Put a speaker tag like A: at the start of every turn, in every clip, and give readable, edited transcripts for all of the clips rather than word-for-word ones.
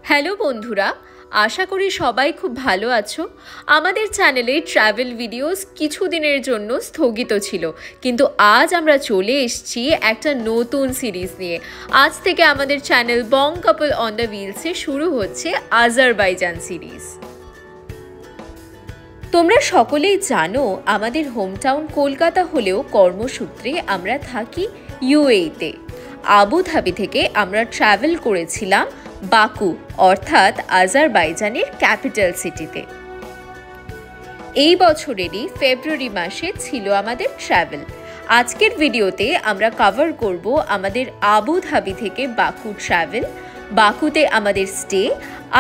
A: Hello বন্ধুরা, আশা করি সবাই খুব ভালো আছো। আমাদের চ্যানেলে ট্রাভেল ভিডিওস কিছুদিনের জন্য স্থগিত ছিল, কিন্তু আজ আমরা চলে এসেছি একটা নতুন সিরিজ নিয়ে। আজ থেকে আমাদের channel Bong couple on the হুইলসে শুরু হচ্ছে আজারবাইজান সিরিজ। তোমরা সকলেই জানো আমাদের হোমটাউন কলকাতা হলেও কর্মসূত্রে আমরা থাকি ইউএইতে। আবুধাবি থেকে আমরা ট্রাভেল করেছিলাম বাকু অর্থাৎ আজারবাইজানের ক্যাপিটাল সিটিতে। এই বছরেরই ফেব্রুয়ারি মাসে ছিল আমাদের ট্রাভেল। আজকের ভিডিওতে আমরা কভার করব আমাদের আবুধাবি থেকে বাকু ট্রাভেল, বাকুতে আমাদের স্টে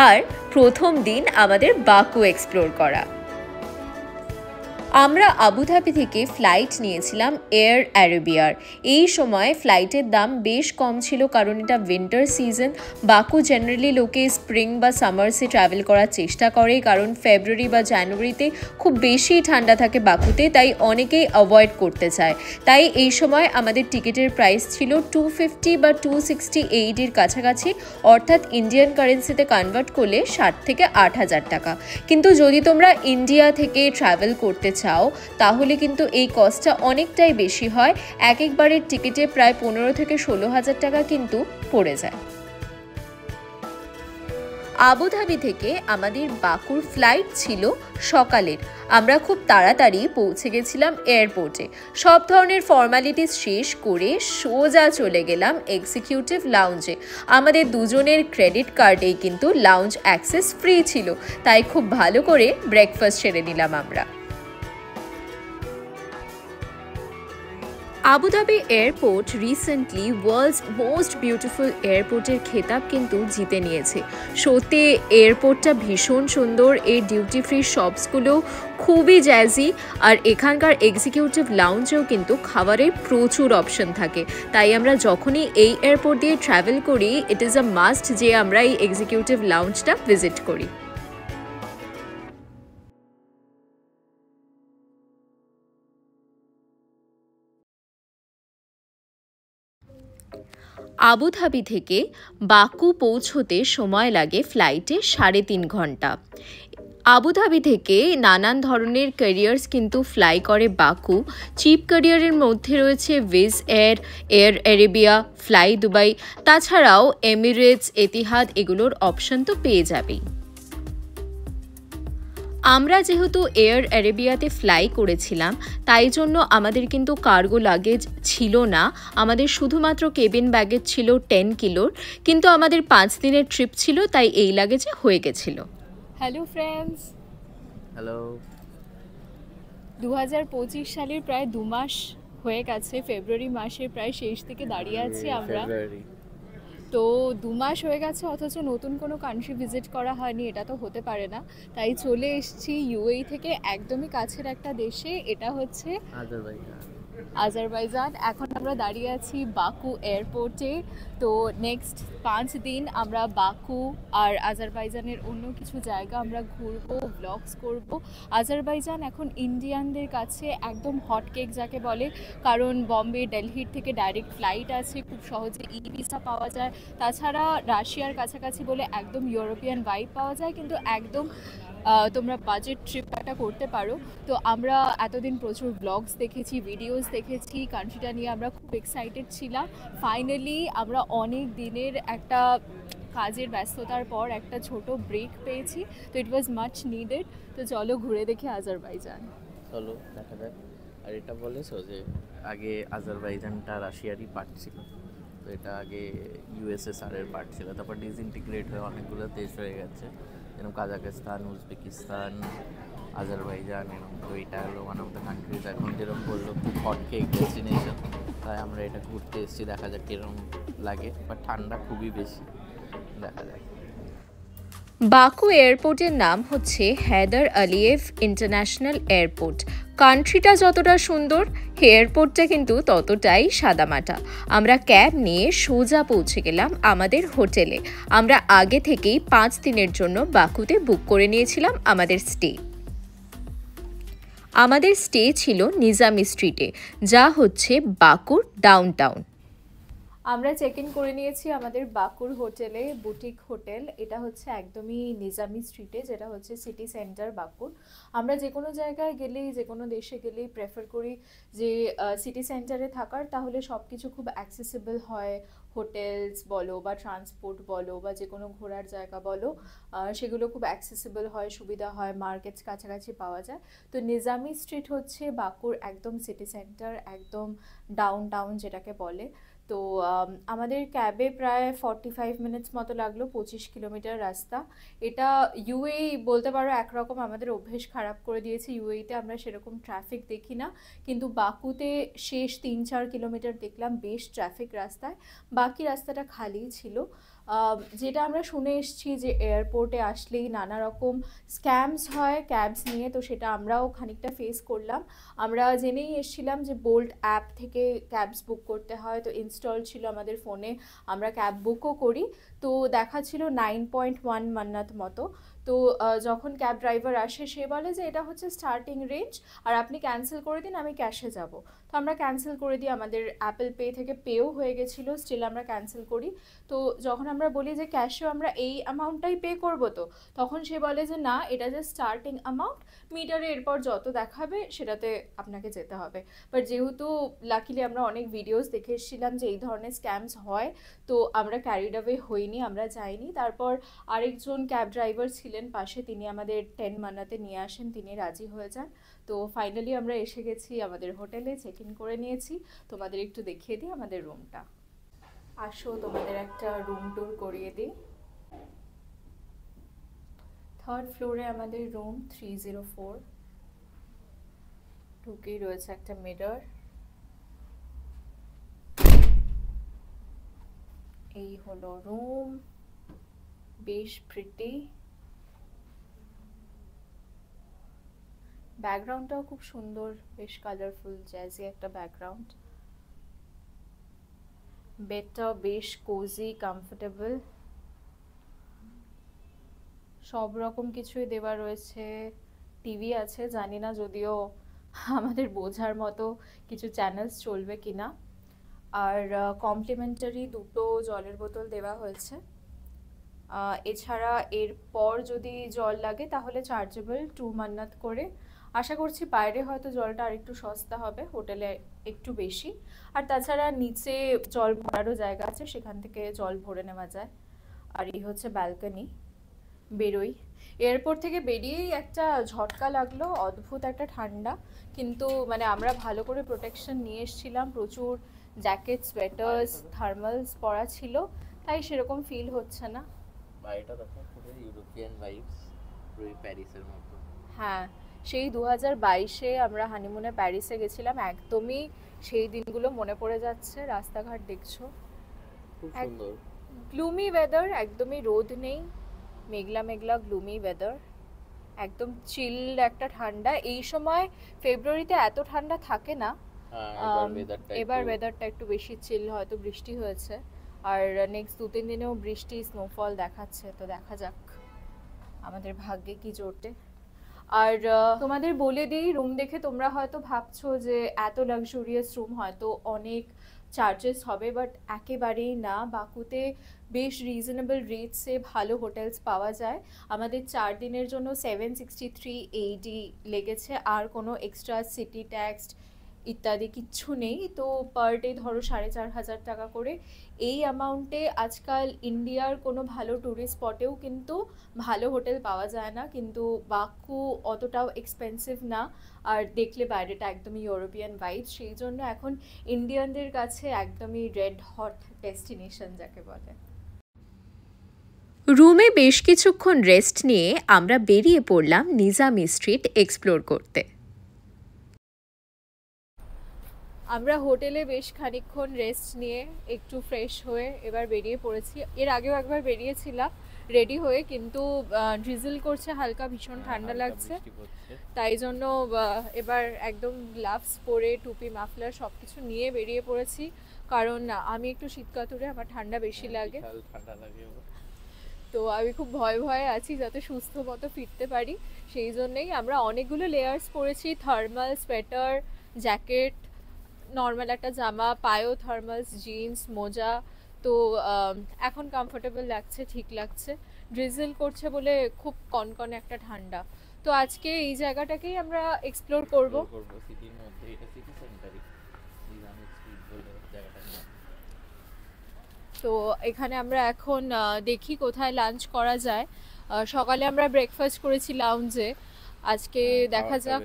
A: আর প্রথম দিন আমাদের বাকু এক্সপ্লোর করা। আমরা আবুধাবি থেকে ফ্লাইট নিয়েছিলাম এয়ার অ্যারেবিয়ার। এই সময় ফ্লাইটের দাম বেশ কম ছিল, কারণ এটা উইন্টার সিজন। বাকু জেনারেলি লোকে স্প্রিং বা সামার্সে ট্রাভেল করার চেষ্টা করে, কারণ ফেব্রুয়ারি বা জানুয়ারিতে খুব বেশি ঠান্ডা থাকে বাকুতে, তাই অনেকেই অ্যাভয়েড করতে চায়। তাই এই সময় আমাদের টিকিটের প্রাইস ছিল 250 বা 268 কাছাকাছি, অর্থাৎ ইন্ডিয়ান কারেন্সিতে কনভার্ট করলে 60 থেকে 8,000 টাকা। কিন্তু যদি তোমরা ইন্ডিয়া থেকে ট্রাভেল করতে চাও তাহলে কিন্তু এই কস্টটা অনেকটাই বেশি হয়। একবারের টিকিটে প্রায় 15 থেকে 16,000 টাকা কিন্তু পড়ে যায়। আবুধাবি থেকে আমাদের বাকুর ফ্লাইট ছিল সকালের। আমরা খুব তাড়াতাড়ি পৌঁছে গেছিলাম এয়ারপোর্টে। সব ধরনের ফর্মালিটিস শেষ করে সোজা চলে গেলাম এক্সিকিউটিভ লাউঞ্জে। আমাদের দুজনের ক্রেডিট কার্ডেই কিন্তু লাউঞ্জ অ্যাক্সেস ফ্রি ছিল, তাই খুব ভালো করে ব্রেকফাস্ট সেরে নিলাম আমরা। Abu Dhabi airport recently world's most beautiful এয়ারপোর্টের খেতাব কিন্তু জিতে নিয়েছে। সত্যি এয়ারপোর্টটা ভীষণ সুন্দর, এর ডিউটি ফ্রি শপসগুলো খুবই জ্যাজি, আর এখানকার এক্সিকিউটিভ লাউঞ্জেও কিন্তু খাবারের প্রচুর অপশন থাকে। তাই আমরা যখনই এই এয়ারপোর্ট দিয়ে ট্রাভেল করি, ইট ইজ আ মাস্ট যে আমরা এই এক্সিকিউটিভ লাউঞ্জটা ভিজিট করি। আবুধাবি থেকে বাকু পৌঁছতে সময় লাগে ফ্লাইটে 3.5 ঘন্টা। আবুধাবি থেকে নানান ধরনের ক্যারিয়ার্স কিন্তু ফ্লাই করে বাকু। চিপ ক্যারিয়ারের মধ্যে রয়েছে Wizz Air, Air Arabia, Fly Dubai, তাছাড়াও এমিরেটস, এতিহাদ, এগুলোর অপশন তো পেয়ে যাবেই। আমরা যেহেতু এয়ার অ্যারেবিয়াতে ফ্লাই করেছিলাম, তাই জন্য আমাদের কিন্তু কার্গো লাগেজ ছিল না। আমাদের শুধুমাত্র কেবিন ব্যাগেজ ছিল 10 কিলোর, কিন্তু আমাদের 5 দিনের ট্রিপ ছিল, তাই এই লাগেজে হয়ে গেছিল। Hello friends,
B: hello.
A: 2025 সালের প্রায় 2 মাস হয়ে গেছে। ফেব্রুয়ারি মাসের প্রায় শেষ দিকে দাঁড়িয়ে আছি আমরা। তো 2 মাস হয়ে গেছে, অথচ নতুন কোনো কান্ট্রি ভিজিট করা হয়নি। এটা তো হতে পারে না। তাই চলে এসেছি ইউএই থেকে একদমই কাছের একটা দেশে, এটা হচ্ছে আজারবাইজান। এখন আমরা দাঁড়িয়ে আছি বাকু এয়ারপোর্টে। তো নেক্সট 5 দিন আমরা বাকু আর আজারবাইজানের অন্য কিছু জায়গা আমরা ঘুরবো, ব্লগস করব। আজারবাইজান এখন ইন্ডিয়ানদের কাছে একদম হট কেক যাকে বলে, কারণ বম্বে, দিল্লির থেকে ডাইরেক্ট ফ্লাইট আছে, খুব সহজে ই ভিসা পাওয়া যায়। তাছাড়া রাশিয়ার কাছাকাছি বলে একদম ইউরোপিয়ান ভাইব পাওয়া যায়, কিন্তু একদম তোমরা বাজেট ট্রিপ একটা করতে পারো। তো আমরা এতদিন প্রচুর ব্লগস দেখেছি, ভিডিওস দেখেছি, কান্ট্রিটা নিয়ে আমরা খুব এক্সাইটেড ছিলাম। ফাইনালি আমরা অনেক দিনের একটা কাজের ব্যস্ততার পর একটা ছোট ব্রেক পেয়েছি, তো ইট ওয়াজ মাচ নিডেড। তো চলো ঘুরে দেখি আজারবাইজান।
B: চলো দেখা যাক। আর এটা বলেছো যে আগে আজারবাইজানটা রাশিয়ারই পার্ট ছিল, তো এটা আগে ইউএসএসআর এর পার্ট ছিল, তারপর ডিসইন্টিগ্রেট হয়ে অনেকগুলো দেশ হয়ে গেছে, যেরকম কাজাকিস্তান, উজবেকিস্তান, আজারবাইজান এরকম। তো এটা হলো ওয়ান অফ দ্য কান্ট্রিজ এখন যেরকম বললো খুব হট কেক ডেস্টিনেশন, তাই আমরা এটা ঘুরতে এসেছি। দেখা যাক কীরকম লাগে, বাট ঠান্ডা খুবই বেশি, দেখা যাক।
A: বাকু এয়ারপোর্টের নাম হচ্ছে হায়দার আলিয়েভ ইন্টারন্যাশনাল এয়ারপোর্ট। কান্ট্রিটা যতটা সুন্দর, এয়ারপোর্টটা কিন্তু ততটাই সাদামাটা। আমরা ক্যাব নিয়ে সোজা পৌঁছে গেলাম আমাদের হোটেলে। আমরা আগে থেকেই 5 দিনের জন্য বাকুতে বুক করে নিয়েছিলাম আমাদের স্টে। আমাদের স্টে ছিল নিজামি স্ট্রিটে, যা হচ্ছে বাকুর ডাউনটাউন। আমরা চেক ইন করে নিয়েছি আমাদের বাকুর হোটেলে, বুটিক হোটেল। এটা হচ্ছে একদমই নিজামি স্ট্রিটে, যেটা হচ্ছে সিটি সেন্টার বাকুর। আমরা যে কোনো জায়গায় গেলেই, যে কোনো দেশে গেলেই প্রেফার করি যে সিটি সেন্টারে থাকার, তাহলে সব কিছু খুব অ্যাক্সেসিবল হয়। হোটেলস বলো বা ট্রান্সপোর্ট বলো বা যে কোনো ঘোরার জায়গা বলো, সেগুলো খুব অ্যাক্সেসিবল হয়, সুবিধা হয়, মার্কেটস কাছাকাছি পাওয়া যায়। তো নিজামি স্ট্রিট হচ্ছে বাকুর একদম সিটি সেন্টার, একদম ডাউন টাউন যেটাকে বলে। তো আমাদের ক্যাবে প্রায় 45 মিনিটস মতো লাগলো, 25 কিলোমিটার রাস্তা। এটা ইউএই বলতে পারো একরকম আমাদের অভ্যেস খারাপ করে দিয়েছে। ইউএইতে আমরা সেরকম ট্রাফিক দেখি না, কিন্তু বাকুতে শেষ 3-4 কিলোমিটার দেখলাম বেশ ট্রাফিক রাস্তায়। বাকি রাস্তাটা খালি ছিল। যেটা আমরা শুনে এসেছি যে এয়ারপোর্টে আসলেই নানা রকম স্ক্যামস হয় ক্যাবস নিয়ে, তো সেটা আমরাও খানিকটা ফেস করলাম। আমরা জেনেই এসেছিলাম যে বোল্ট অ্যাপ থেকে ক্যাবস বুক করতে হয়, তো ইনস্টল ছিল আমাদের ফোনে, আমরা ক্যাব বুকও করি। তো দেখাচ্ছিল 9.1 মান্নাত মতো। তো যখন ক্যাব ড্রাইভার আসে সে বলে যে এটা হচ্ছে স্টার্টিং রেঞ্জ, আর আপনি ক্যান্সেল করে দিন, আমি ক্যাশে যাব। তো আমরা ক্যান্সেল করে দিই, আমাদের অ্যাপেল পে থেকে পেও হয়ে গেছিলো, স্টিল আমরা ক্যান্সেল করি। তো যখন আমরা বলি যে ক্যাশেও আমরা এই অ্যামাউন্টটাই পে করবো, তো তখন সে বলে যে না, এটা যে স্টার্টিং অ্যামাউন্ট, মিটারে এরপর যত দেখাবে সেটাতে আপনাকে যেতে হবে। বাট যেহেতু লাকিলি আমরা অনেক ভিডিওস দেখে এসেছিলাম যে এই ধরনের স্ক্যামস হয়, তো আমরা ক্যারিড অ্যাওয়ে হইনি, আমরা যাইনি। তারপর আরেকজন ক্যাব ড্রাইভার ছিলেন পাশে, তিনি আমাদের 10 মান্নাতে নিয়ে আসেন, তিনি রাজি হয়ে যান। তো ফাইনালি আমরা এসে গেছি আমাদের হোটেলে, চেক ইন করে নিয়েছি। তোমাদের একটু দেখিয়ে দিই আমাদের রুমটা। আসো তোমাদের একটা রুম ট্যুর করিয়ে দিই। 3rd ফ্লোরে আমাদের রুম 304। ঢুকেই রয়েছে একটা মিরর। এই হলো রুম, বেশ প্রিটি। ব্যাকগ্রাউন্ডটাও খুব সুন্দর, বেশ কালারফুল জ্যাজি একটা ব্যাকগ্রাউন্ড। বেডটাও বেশ কোজি, কমফোর্টেবল, সব রকম কিছুই দেওয়া রয়েছে। টিভি আছে, জানি না যদিও আমাদের বোঝার মতো কিছু চ্যানেলস চলবে কিনা। আর কমপ্লিমেন্টারি 2টো জলের বোতল দেওয়া হয়েছে। এছাড়া এরপর যদি জল লাগে তাহলে চার্জেবল 2 মান্নাত করে। আশা করছি বাইরে হয়তো জলটা আরেকটু সস্তা হবে, হোটেলে একটু বেশি। আর তাছাড়া নিচে জল ভরারও জায়গা আছে, সেখান থেকে জল ভরে নেওয়া যায়। আর এই হচ্ছে ব্যালকনি। বেরোই, এয়ারপোর্ট থেকে বেরিয়েই একটা ঝটকা লাগলো, অদ্ভুত একটা ঠান্ডা। কিন্তু মানে আমরা ভালো করে প্রোটেকশন নিয়ে এসেছিলাম, প্রচুর জ্যাকেট, সোয়েটার্স, থার্মালস পরা ছিল, তাই সেরকম ফিল হচ্ছে না।
B: বাড়িটা দেখো, পুরো ইউরোপিয়ান ভাইবস, পুরো প্যারিসের মতো।
A: হ্যাঁ, সেই 2022-এ আমরা হানিমুনে প্যারিসে গেছিলাম, একদমই সেই দিনগুলো মনে পড়ে যাচ্ছে। রাস্তাঘাট দেখছো,
B: খুব সুন্দর।
A: গ্লুমি ওয়েদার, একদমই রোদ নেই, মেঘলা মেঘলা গ্লুমি ওয়েদার, একদম চিল একটা ঠান্ডা। এই সময় ফেব্রুয়ারিতে এত ঠান্ডা থাকে না, এবার ওয়েদারটা একটু বেশি চিল, হয়তো বৃষ্টি হয়েছে। আর নেক্সট 2-3 দিনেও বৃষ্টি, স্নোফল দেখাচ্ছে, তো দেখা যাক আমাদের ভাগ্যে কি জোটে। আর তোমাদের বলে দিই, রুম দেখে তোমরা হয়তো ভাবছো যে এত লাক্সুরিয়াস রুম হয়তো অনেক চার্জেস হবে, বাট একেবারেই না। বাকুতে বেশ রিজনেবল রেটসে ভালো হোটেলস পাওয়া যায়। আমাদের 4 দিনের জন্য 763 AD লেগেছে, আর কোনো এক্সট্রা সিটি ট্যাক্স ইত্যাদি কিচ্ছু নেই। তো পার ডে ধরো 4,500 টাকা করে। এই অ্যামাউন্টে আজকাল ইন্ডিয়ার কোনো ভালো ট্যুরিস্ট স্পটেও কিন্তু ভালো হোটেল পাওয়া যায় না, কিন্তু বাকু অতটাও এক্সপেন্সিভ না। আর দেখলে বাইরেটা একদমই ইউরোপিয়ান ভাইব, সেই জন্য এখন ইন্ডিয়ানদের কাছে একদমই রেড হট ডেস্টিনেশন যাকে বলে।
C: রুমে বেশ কিছুক্ষণ রেস্ট নিয়ে আমরা বেরিয়ে পড়লাম নিজামি স্ট্রিট এক্সপ্লোর করতে।
A: আমরা হোটেলে বেশ খানিকক্ষণ রেস্ট নিয়ে একটু ফ্রেশ হয়ে এবার বেরিয়ে পড়েছি। এর আগেও একবার বেরিয়েছিলাম রেডি হয়ে, কিন্তু ড্রিজল করছে হালকা, ভীষণ ঠান্ডা লাগছে, তাই জন্য এবার একদম গ্লাভস পরে, টুপি, মাফলার সব কিছু নিয়ে বেরিয়ে পড়েছি। কারণ আমি একটু শীতকাতুরে, আমার ঠান্ডা বেশি লাগে, তো আমি খুব ভয়ে আছি যাতে সুস্থ মতো ফিরতে পারি। সেই জন্যেই আমরা অনেকগুলো লেয়ার্স পরেছি, থার্মাল, সোয়েটার, জ্যাকেট, নর্মাল একটা জামা, পায়েও থার্মালস, জিন্স, মোজা। তো এখন কমফোর্টেবল লাগছে, ঠিক লাগছে। ড্রিজল করছে বলে খুব কনকনে একটা ঠান্ডা। তো আজকে এই জায়গাটাকেই আমরা এক্সপ্লোর করব।
B: সিটির মধ্যে, এটা সিটি সেন্টারই, নিজামি স্ট্রিট বলে জায়গাটার নাম।
A: তো এখানে আমরা এখন দেখি কোথায় লাঞ্চ করা যায়। সকালে আমরা ব্রেকফাস্ট করেছি লাউঞ্জে, আজকে দেখা যাক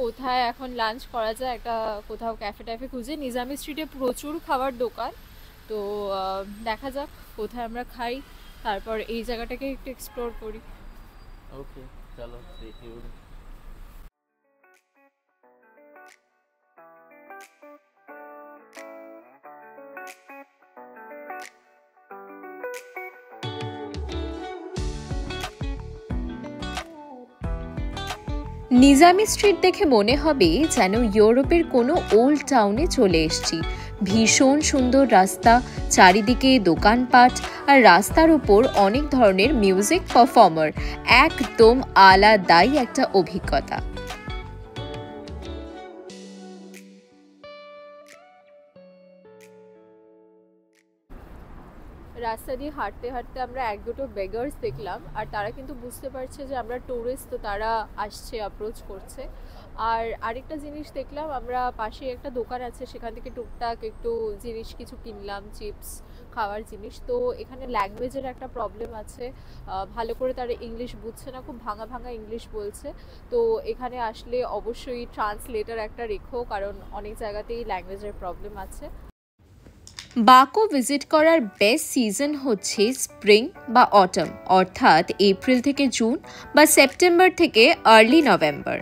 A: কোথায় এখন লাঞ্চ করা যায়। একটা কোথাও ক্যাফে ট্যাফে খুঁজে, নিজামি স্ট্রিটে প্রচুর খাবার দোকান, তো দেখা যাক কোথায় আমরা খাই, তারপর এই জায়গাটাকে একটু এক্সপ্লোর করি।
B: ওকে, চলো দেখি।
C: নিজামি স্ট্রিট দেখে মনে হবে যেন ইউরোপের কোনো ওল্ড টাউনে চলে এসেছি। ভীষণ সুন্দর রাস্তা, চারিদিকে দোকানপাট, আর রাস্তার উপর অনেক ধরনের মিউজিক পারফর্মার। একদম আলাদাই একটা অভিজ্ঞতা।
A: রাস্তা দিয়ে হাঁটতে হাঁটতে আমরা এক দুটো বেগার্স দেখলাম, আর তারা কিন্তু বুঝতে পারছে যে আমরা ট্যুরিস্ট, তো তারা আসছে, অ্যাপ্রোচ করছে। আর আরেকটা জিনিস দেখলাম, আমরা পাশে একটা দোকান আছে, সেখান থেকে টুকটাক একটু জিনিস কিছু কিনলাম, চিপস, খাওয়ার জিনিস। তো এখানে ল্যাঙ্গুয়েজের একটা প্রবলেম আছে, ভালো করে তারা ইংলিশ বুঝছে না, খুব ভাঙা ভাঙা ইংলিশ বলছে। তো এখানে আসলে অবশ্যই ট্রান্সলেটার একটা রেখো, কারণ অনেক জায়গাতেই ল্যাঙ্গুয়েজের প্রবলেম আছে।
C: বাকু ভিজিট করার বেস্ট সিজন হচ্ছে স্প্রিং বা অটম, অর্থাৎ এপ্রিল থেকে জুন বা সেপ্টেম্বর থেকে আর্লি নভেম্বর।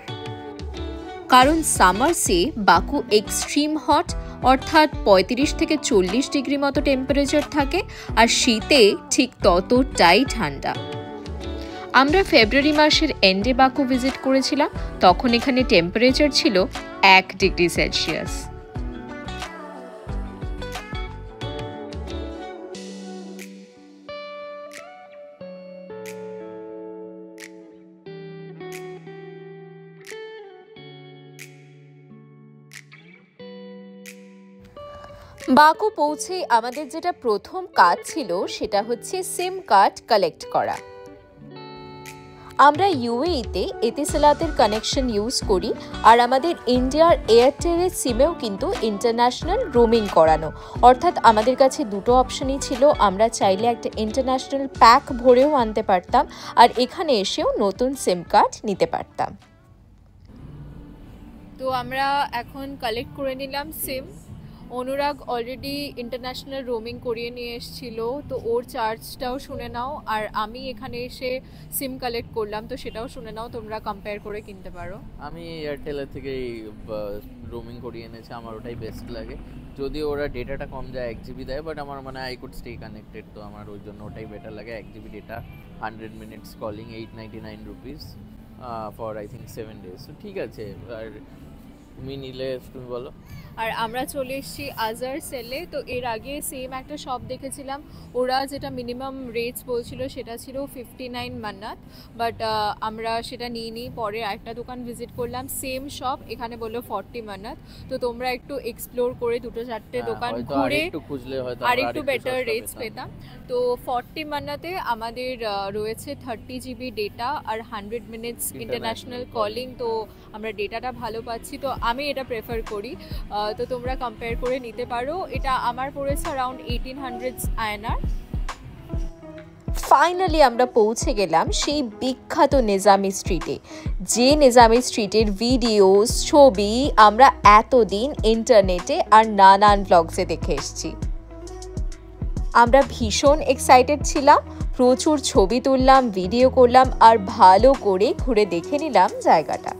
C: কারণ সামার্সে বাকু এক্সট্রিম হট, অর্থাৎ 35 থেকে 40 ডিগ্রি মতো টেম্পারেচার থাকে, আর শীতে ঠিক ততটাই ঠান্ডা। আমরা ফেব্রুয়ারি মাসের এন্ডে বাকু ভিজিট করেছিলাম, তখন এখানে টেম্পারেচার ছিল 1 ডিগ্রি সেলসিয়াস। বাকু পৌঁছে আমাদের যেটা প্রথম কাজ ছিল সেটা হচ্ছে সিম কার্ড কালেক্ট করা। আমরা ইউএইতে এতিসালাতের কানেকশন ইউজ করি, আর আমাদের ইন্ডিয়ার এয়ারটেলের সিমেও কিন্তু ইন্টারন্যাশনাল রোমিং করানো, অর্থাৎ আমাদের কাছে দুটো অপশনই ছিল। আমরা চাইলে একটা ইন্টারন্যাশনাল প্যাক ভরেও আনতে পারতাম, আর এখানে এসেও নতুন সিম কার্ড নিতে পারতাম।
A: তো আমরা এখন কালেক্ট করে নিলাম সিম। অনুরাগ অলরেডি ইন্টারন্যাশনাল রোমিং করিয়ে নিয়ে এসেছিল, তো ওর চার্জটাও শুনে নাও, আর আমি এখানে এসে সিম কালেক্ট করলাম, তো সেটাও শুনে নাও, তোমরা কম্পেয়ার করে কিনতে পারো।
B: আমি এয়ারটেলের থেকেই রোমিং করিয়ে এনেছি, আমার ওটাই বেস্ট লাগে। যদিও ওরা ডেটাটা কম যায়, 1 জিবি দেয়, বাট আমার মানে আই কুড স্টে কানেক্টেড, তো আমার ওই জন্য ওটাই বেটার লাগে। 1 GB data, 100 minutes calling, 899 rupees for I think 7 days। তো ঠিক আছে, আর তুমি নিলে তুমি বলো।
A: আর আমরা চলে এসেছি আজার সেলে। তো এর আগে সেম একটা শপ দেখেছিলাম, ওরা যেটা মিনিমাম রেটস বলছিল সেটা ছিল 59 মান্নাত, বাট আমরা সেটা নিইনি। পরে একটা দোকান ভিজিট করলাম, সেম শপ, এখানে বললো 40 মান্নাত। তো তোমরা একটু এক্সপ্লোর করে দুটো চারটে দোকান ঘুরে আর একটু বেটার রেটস পেতাম। তো 40 মান্নাতে আমাদের রয়েছে 30 জিবি ডেটা আর 100 মিনিটস ইন্টারন্যাশনাল কলিং। তো আমরা ডেটাটা ভালো পাচ্ছি, তো আমি এটা প্রেফার করি। তো তোমরা কম্পেয়ার করে নিতে পারো। এটা আমার পড়েছে অ্যারাউন্ড 1800 INR।
C: ফাইনালি আমরা পৌঁছে গেলাম সেই বিখ্যাত নিজামি স্ট্রিটে, যে নিজামি স্ট্রিটের ভিডিওস, ছবি আমরা এতদিন ইন্টারনেটে আর নানান ব্লগসে দেখে এসেছি। আমরা ভীষণ এক্সাইটেড ছিলাম, প্রচুর ছবি তুললাম, ভিডিও করলাম, আর ভালো করে ঘুরে দেখে নিলাম জায়গাটা।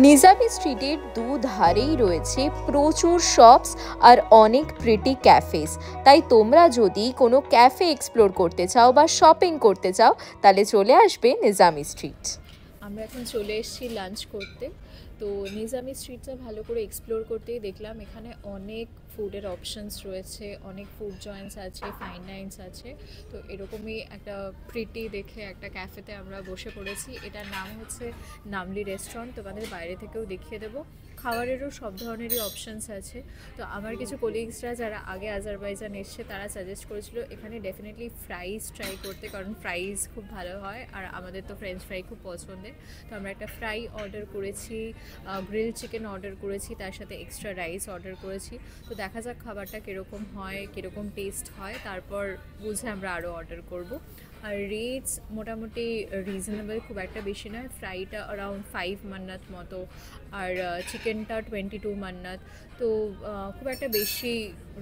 C: নিজামি স্ট্রিটের দুধারেই রয়েছে প্রচুর শপস আর অনেক প্রিটি ক্যাফেস, তাই তোমরা যদি কোনো ক্যাফে এক্সপ্লোর করতে চাও বা শপিং করতে চাও তাহলে চলে আসবে নিজামি স্ট্রিট।
A: আমরা এখন চলে এসেছি লাঞ্চ করতে। তো নিজামি স্ট্রিটটা ভালো করে এক্সপ্লোর করতেই দেখলাম এখানে অনেক ফুডের অপশনস রয়েছে, অনেক ফুড জয়েন্টস আছে, ফাইন ডাইন্স আছে। তো এরকমই একটা প্রিটি দেখে একটা ক্যাফেতে আমরা বসে পড়েছি। এটার নাম হচ্ছে নামলি রেস্টুরেন্ট, তোমাদের বাইরে থেকেও দেখিয়ে দেবো। খাবারেরও সব ধরনেরই অপশানস আছে। তো আমার কিছু কলিগসরা যারা আগে আজারবাইজান এসছে তারা সাজেস্ট করেছিল এখানে ডেফিনেটলি ফ্রাইজ ট্রাই করতে, কারণ ফ্রাইজ খুব ভালো হয় আর আমাদের তো ফ্রেঞ্চ ফ্রাই খুব পছন্দের। তো আমরা একটা ফ্রাই অর্ডার করেছি, গ্রিল চিকেন অর্ডার করেছি, তার সাথে এক্সট্রা রাইস অর্ডার করেছি। তো দেখা যাক খাবারটা কীরকম হয়, কীরকম টেস্ট হয়, তারপর বুঝে আমরা আরও অর্ডার করব। আর রেটস মোটামুটি রিজনেবল, খুব একটা বেশি নয়। ফ্রাইটা অ্যারাউন্ড 5 মান্নাত মতো, আর চিকেনটা 22 মান্নাত। তো খুব একটা বেশি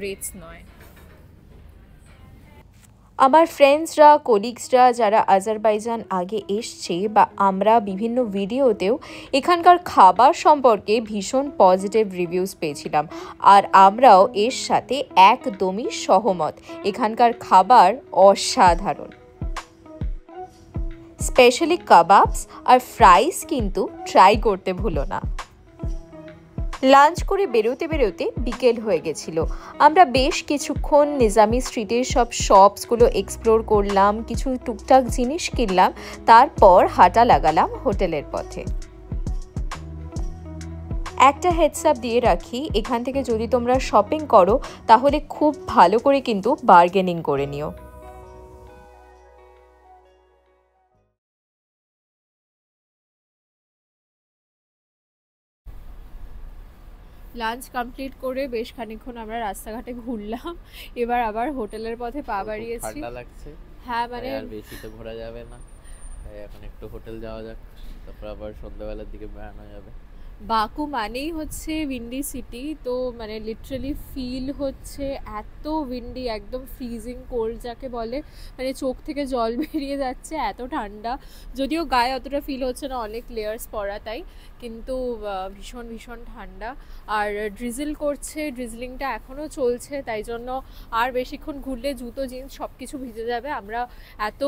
A: রেটস নয়।
C: আমার ফ্রেন্ডসরা, কলিগসরা যারা আজারবাইজান আগে এসছে বা আমরা বিভিন্ন ভিডিওতেও এখানকার খাবার সম্পর্কে ভীষণ পজিটিভ রিভিউজ পেয়েছিলাম, আর আমরাও এর সাথে একদমই সহমত। এখানকার খাবার অসাধারণ, স্পেশালি কাবাবস আর ফ্রাইস কিন্তু ট্রাই করতে ভুলো না। লাঞ্চ করে বেরোতে বেরোতে বিকেল হয়ে গেছিল। আমরা বেশ কিছুক্ষণ নিজামি স্ট্রিটের সব শপসগুলো এক্সপ্লোর করলাম, কিছু টুকটাক জিনিস কিনলাম, তারপর হাঁটা লাগালাম হোটেলের পথে। একটা হেডসআপ দিয়ে রাখি, এখান থেকে যদি তোমরা শপিং করো তাহলে খুব ভালো করে কিন্তু বার্গেনিং করে নিও।
A: লাঞ্চ কমপ্লিট করে বেশ খানিকক্ষণ আমরা রাস্তাঘাটে ঘুরলাম, এবার আবার হোটেলের পথে পা বাড়িয়েছি।
B: ঠান্ডা লাগছে,
A: হ্যাঁ মানে
B: আর বেশি তো ঘোরা যাবে না, এখন একটু হোটেল যাওয়া যাক, তারপর আবার সন্ধ্যাবেলার দিকে বেড়ানো যাবে।
A: বাকু মানেই হচ্ছে উইন্ডি সিটি, তো মানে লিটারালি ফিল হচ্ছে এত উইন্ডি, একদম ফ্রিজিং কোল্ড যাকে বলে, মানে চোখ থেকে জল বেরিয়ে যাচ্ছে, এত ঠান্ডা। যদিও গায়ে অতটা ফিল হচ্ছে না, অনেক লেয়ার্স পরা তাই, কিন্তু ভীষণ ভীষণ ঠান্ডা। আর ড্রিজল করছে, ড্রিজলিংটা এখনও চলছে, তাই জন্য আর বেশিক্ষণ ঘুরলে জুতো জিন্স সব কিছু ভিজে যাবে। আমরা এত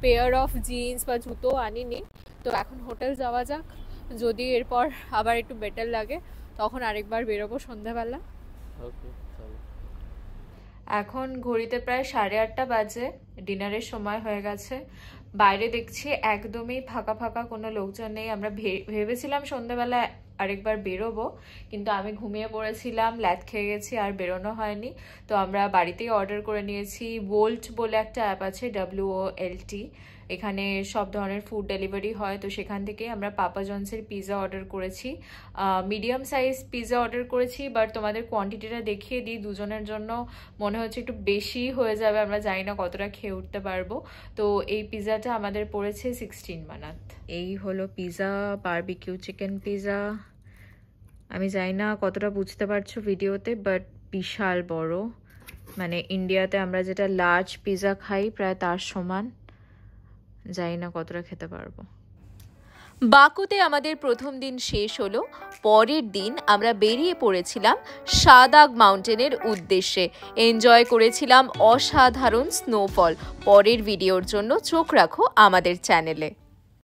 A: পেয়ার অফ জিন্স বা জুতো আনিনি। তো এখন হোটেল যাওয়া যাক, যদি এরপর আবার একটু বেটার লাগে তখন আরেকবার বেরোবো সন্ধ্যাবেলা।
C: এখন ঘড়িতে প্রায় 8:30 বাজে, ডিনারের সময় হয়ে গেছে। বাইরে দেখছি একদমই ফাঁকা ফাঁকা, কোনো লোকজন নেই। আমরা ভেবেছিলাম সন্ধ্যাবেলা আরেকবার বেরোবো, কিন্তু আমি ঘুমিয়ে পড়েছিলাম, ল্যাদ খেয়ে গেছি, আর বেরোনো হয়নি। তো আমরা বাড়িতেই অর্ডার করে নিয়েছি। ওল্ট বলে একটা অ্যাপ আছে, WOLT, এখানে সব ধরনের ফুড ডেলিভারি হয়। তো সেখান থেকে আমরা পাপা জনসের পিৎজা অর্ডার করেছি, মিডিয়াম সাইজ পিৎজা অর্ডার করেছি। বাট তোমাদের কোয়ান্টিটিটা দেখিয়ে দিই, দুজনের জন্য মনে হচ্ছে একটু বেশি হয়ে যাবে, আমরা জানি না কতটা খেয়ে উঠতে পারবো। তো এই পিৎজাটা আমাদের পড়েছে 16 মানাত। এই হলো পিৎজা, বারবিকিউ চিকেন পিৎজা। আমি জানি না কতটা বুঝতে পারছো ভিডিওতে, বাট বিশাল বড়, মানে ইন্ডিয়াতে আমরা যেটা লার্জ পিৎজা খাই প্রায় তার সমান। জানি না কতটা খেতে পারবো। বাকুতে আমাদের প্রথম দিন শেষ হলো। পরের দিন আমরা বেরিয়ে পড়েছিলাম সাদাগ মাউন্টেনের উদ্দেশ্যে। এনজয় করেছিলাম অসাধারণ স্নোফল। পরের ভিডিওর জন্য চোখ রাখো আমাদের চ্যানেলে।